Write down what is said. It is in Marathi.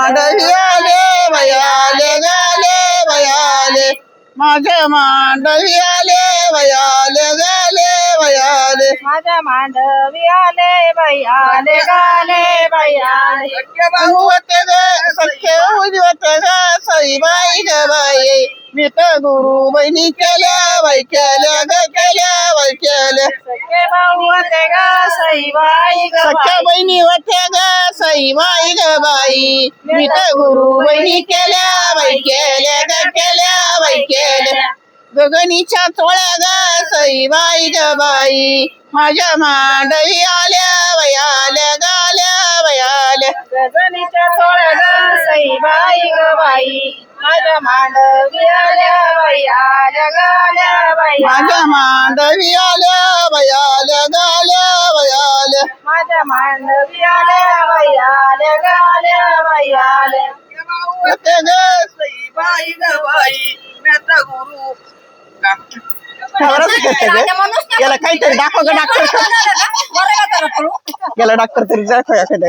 मांडवी आले वयाले गाले वयाले माझ्या मांडवी आले वयाले गाले वयाले माझ्या मांडवी आले वयाले गाले वयाले होते ग सख्य होते ग सईबाई ग बाई मी तर गुरु बहिणी केल्या बाई केल्या ग केल्या बाई केल्या सखे भाऊ होते ग सईबाई ग सख्या बहिणी होत्या ग सईबाई ग बाई मी तर गुरु बहिणी केल्या बाई केल्या ग केल्या बाई केल्या गगनीच्या चोळ्या ग सईबाई ग बाई माझ्या मांडवी आल्या वयाल्या गाल्या वयाल्या गगनीच्या चोळ्या ग सईबाई ग बाई माझ्या मांडवी आल्या वयाल्या गाल्या वयाल्या माझ्या मांडवी आल्या वयाल्या गाल्या वयाल्या माझ्या मांडवी आल्या वयाल्या गाल्या वयाल्या होते ग बाई ग बाई मेता गुरु याला काहीतरी दाखव ग डॉक्टर याला डॉक्टर तरी दाखव एखाद्या